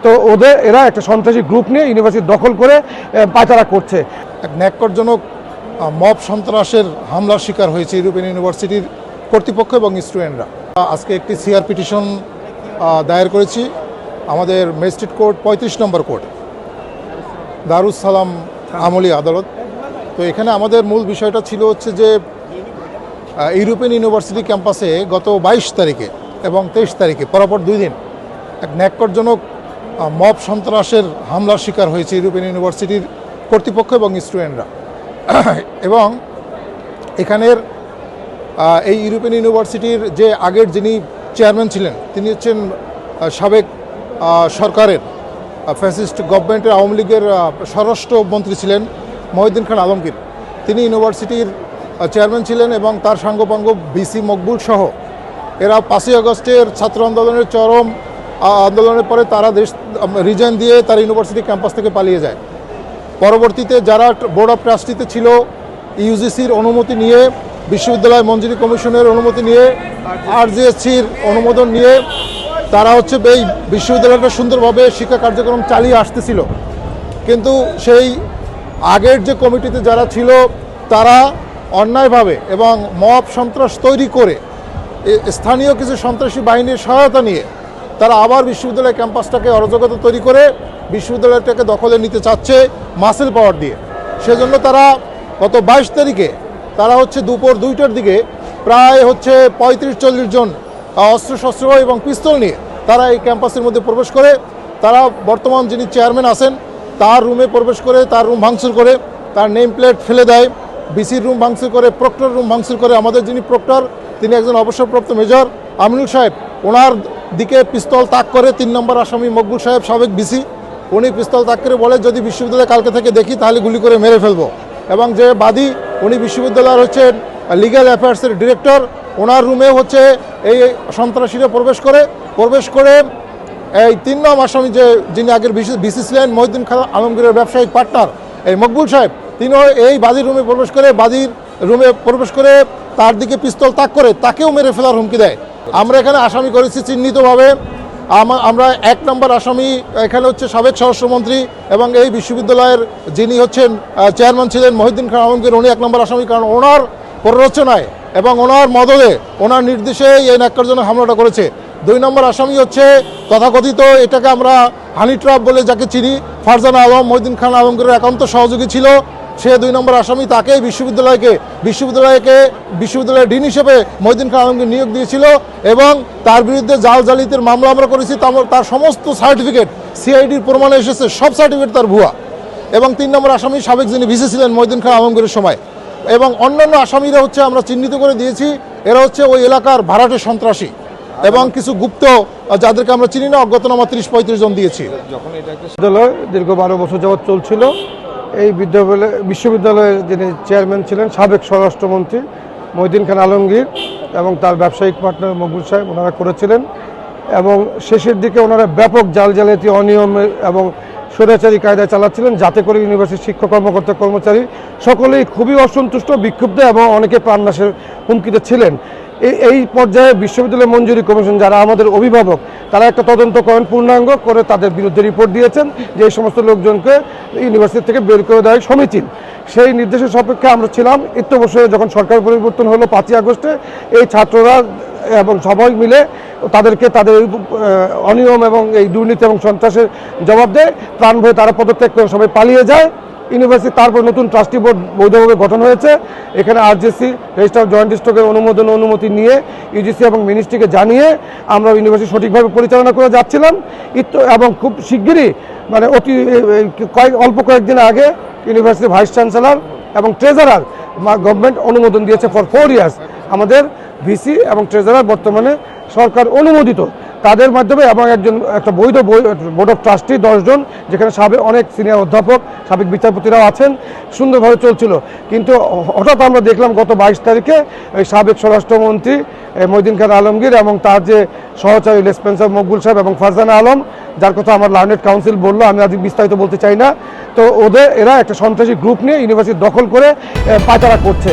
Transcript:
তো এরা একটা সন্ত্রাসী গ্রুপ নিয়ে ইউনিভার্সিটি দখল করে পাচারা করছে। এক ন্যাক্কারজনক মব সন্ত্রাসের হামলার শিকার হয়েছে ইউরোপিয়ান ইউনিভার্সিটির কর্তৃপক্ষ এবং স্টুডেন্টরা। আজকে একটি সিআর পিটিশন দায়ের করেছি আমাদের ম্যাজিস্ট্রেট কোর্ট 35 নম্বর কোর্ট, দারুস সালাম আমলি আদালত। তো এখানে আমাদের মূল বিষয়টা ছিল হচ্ছে যে ইউরোপিয়ান ইউনিভার্সিটি ক্যাম্পাসে গত 22 তারিখে এবং 23 তারিখে পরপর 2 দিন এক ন্যাক্কারজনক মব সন্ত্রাসের হামলার শিকার হয়েছে ইউরোপিয়ান ইউনিভার্সিটির কর্তৃপক্ষ এবং স্টুডেন্টরা। এবং এখানের এই ইউরোপিয়ান ইউনিভার্সিটির যে আগের যিনি চেয়ারম্যান ছিলেন তিনি হচ্ছেন সাবেক সরকারের ফ্যাসিস্ট গভর্নমেন্টের আওয়ামী লীগের স্বরাষ্ট্রমন্ত্রী ছিলেন মহিউদ্দিন খান আলমগীর। তিনি ইউনিভার্সিটির চেয়ারম্যান ছিলেন এবং তার সাঙ্গপাঙ্গ ভিসি মকবুল সহ এরা 5ই আগস্টের ছাত্র আন্দোলনের চরম আন্দোলনের পরে তারা রিজাইন দিয়ে তারা ইউনিভার্সিটি ক্যাম্পাস থেকে পালিয়ে যায়। পরবর্তীতে যারা বোর্ড অফ ট্রাস্টিতে ছিল ইউজিসির অনুমতি নিয়ে, বিশ্ববিদ্যালয় মঞ্জুরি কমিশনের অনুমতি নিয়ে, আরজিএসসির অনুমোদন নিয়ে তারা হচ্ছে এই বিশ্ববিদ্যালয়টা সুন্দরভাবে শিক্ষা কার্যক্রম চালিয়ে আসতেছিল। কিন্তু সেই আগের যে কমিটিতে যারা ছিল তারা অন্যায়ভাবে এবং মব সন্ত্রাস তৈরি করে স্থানীয় কিছু সন্ত্রাসী বাহিনীর সহায়তা নিয়ে তারা আবার বিশ্ববিদ্যালয় ক্যাম্পাসটাকে অরাজকতা তৈরি করে বিশ্ববিদ্যালয়টাকে দখলে নিতে চাচ্ছে মাসেল পাওয়ার দিয়ে। সেজন্য তারা গত 22 তারিখে তারা হচ্ছে দুপুর 2টার দিকে প্রায় হচ্ছে 35-40 জন অস্ত্রশস্ত্র এবং পিস্তল নিয়ে তারা এই ক্যাম্পাসের মধ্যে প্রবেশ করে তারা বর্তমান যিনি চেয়ারম্যান আছেন তার রুমে প্রবেশ করে তার রুম ভাঙচুর করে, তার নেম প্লেট ফেলে দেয়, বিসির রুম ভাঙচুর করে, প্রক্টর রুম ভাঙচুর করে। আমাদের যিনি প্রক্টর তিনি একজন অবসরপ্রাপ্ত মেজর আমিনুল সাহেব, ওনার দিকে পিস্তল তাক করে 3 নম্বর আসামি মকবুল সাহেব সাবেক বিসি, উনি পিস্তল তাক করে বলে যদি বিশ্ববিদ্যালয় কালকে থেকে দেখি তাহলে গুলি করে মেরে ফেলবো। এবং যে বাদী উনি বিশ্ববিদ্যালয়ের হচ্ছে লিগ্যাল অ্যাফেয়ার্সের ডিরেক্টর, ওনার রুমে হচ্ছে এই সন্ত্রাসীরা প্রবেশ করে এই 3 নম্বর আসামি যিনি আগের বিসি ছিলেন মহিউদ্দিন খান আলমগীরের ব্যবসায়িক পার্টনার এই মকবুল সাহেব, তিনিও এই বাদীর রুমে প্রবেশ করে তার দিকে পিস্তল তাক করে তাকেও মেরে ফেলার হুমকি দেয়। আমরা এখানে আসামি করেছি চিহ্নিতভাবে। আমরা 1 নম্বর আসামি এখানে হচ্ছে সাবেক স্বরাষ্ট্রমন্ত্রী এবং এই বিশ্ববিদ্যালয়ের যিনি হচ্ছেন চেয়ারম্যান ছিলেন মহিউদ্দিন খান আলমগীর, উনি 1 নম্বর আসামি, কারণ ওনার প্ররোচনায় এবং ওনার মদদে ওনার নির্দেশে এই ন্যাক্কারজনক হামলাটা করেছে। 2 নম্বর আসামি হচ্ছে তথাকথিত এটাকে আমরা হানি ট্র্যাপ বলে যাকে চিনি, ফারজানা আলম মহিউদ্দিন খান আলমগীরের একান্ত সহযোগী ছিল। সে 2 নম্বর আসামি, তাকে বিশ্ববিদ্যালয়ের ডিন হিসেবে মহিউদ্দিন খান আলমগীর নিয়োগ দিয়েছিল এবং তার বিরুদ্ধে জালিয়াতির মামলা আমরা করেছি। তার সমস্ত সার্টিফিকেট সিআইডির প্রমাণে এসেছে, সব সার্টিফিকেট তার ভুয়া। এবং 3 নম্বর আসামি সাবেক যিনি ভিসি ছিলেন মহিউদ্দিন খান আলমগীরের সময়। এবং অন্যান্য আসামিরা হচ্ছে আমরা চিহ্নিত করে দিয়েছি, এরা হচ্ছে ওই এলাকার ভাড়াটে সন্ত্রাসী এবং কিছু গুপ্ত যাদেরকে আমরা চিনি না, অজ্ঞাতনামা 30-35 জন দিয়েছি। বিশ্ববিদ্যালয় দীর্ঘ 12 বছর যাবৎ চলছিল। এই বিশ্ববিদ্যালয়ের যিনি চেয়ারম্যান ছিলেন সাবেক স্বরাষ্ট্রমন্ত্রী মহিউদ্দিন খান আলমগীর এবং তার ব্যবসায়িক পার্টনার মকবুল সাহেব ওনারা করেছিলেন। এবং শেষের দিকে ওনারা ব্যাপক জালিয়াতি, অনিয়ম এবং স্বৈরাচারী কায়দায় চালাচ্ছিলেন, যাতে করে ইউনিভার্সিটির শিক্ষক কর্মকর্তা কর্মচারী সকলেই খুবই অসন্তুষ্ট, বিক্ষুব্ধ এবং অনেকে প্রাণনাশের হুমকিতে ছিলেন। এই পর্যায়ে বিশ্ববিদ্যালয় মঞ্জুরি কমিশন যারা আমাদের অভিভাবক তারা একটা তদন্ত করেন পূর্ণাঙ্গ করে, তাদের বিরুদ্ধে রিপোর্ট দিয়েছেন যে এই সমস্ত লোকজনকে ইউনিভার্সিটি থেকে বের করে দেওয়া সমীচীন। সেই নির্দেশের সাপেক্ষে আমরা ছিলাম। অবশ্যই যখন সরকার পরিবর্তন হলো 5ই আগস্টে, এই ছাত্ররা এবং সবাই মিলে তাদেরকে তাদের অনিয়ম এবং এই দুর্নীতি এবং সন্ত্রাসের জবাব দেয়। প্রাণ ভয়ে তারা পদত্যাগ করে সবাই পালিয়ে যায়। ইউনিভার্সিটি তারপর নতুন ট্রাস্টি বোর্ড বৈধভাবে গঠন হয়েছে। এখানে আরজিসি রেজিস্ট্রার জয়েন্ট স্টকের অনুমতি নিয়ে ইউজিসি এবং মিনিস্ট্রিকে জানিয়ে আমরা ইউনিভার্সিটি সঠিকভাবে পরিচালনা করে যাচ্ছিলাম। এবং খুব শিগগিরই মানে অল্প কয়েকদিন আগে ইউনিভার্সিটির ভাইস চ্যান্সেলর এবং ট্রেজারার গভর্নমেন্ট অনুমোদন দিয়েছে ফর 4 ইয়ার্স। আমাদের ভিসি এবং ট্রেজারার বর্তমানে সরকার অনুমোদিত, তাদের মাধ্যমে এবং একটা বৈধ বোর্ড অফ ট্রাস্টি 10 জন, যেখানে অনেক সিনিয়র অধ্যাপক সাবেক বিচারপতিরাও আছেন, সুন্দরভাবে চলছিল। কিন্তু হঠাৎ আমরা দেখলাম গত 22 তারিখে ওই সাবেক স্বরাষ্ট্রমন্ত্রী মহিউদ্দিন খান আলমগীর এবং তার যে সহচারী লেসপেন্সার মকবুল সাহেব এবং ফারজানা আলম, যার কথা আমার লার্নেড কাউন্সিল বললো, আমি আজ বিস্তারিত বলতে চাই না, তো এরা একটা সন্ত্রাসী গ্রুপ নিয়ে ইউনিভার্সিটি দখল করে পাচারা করছে।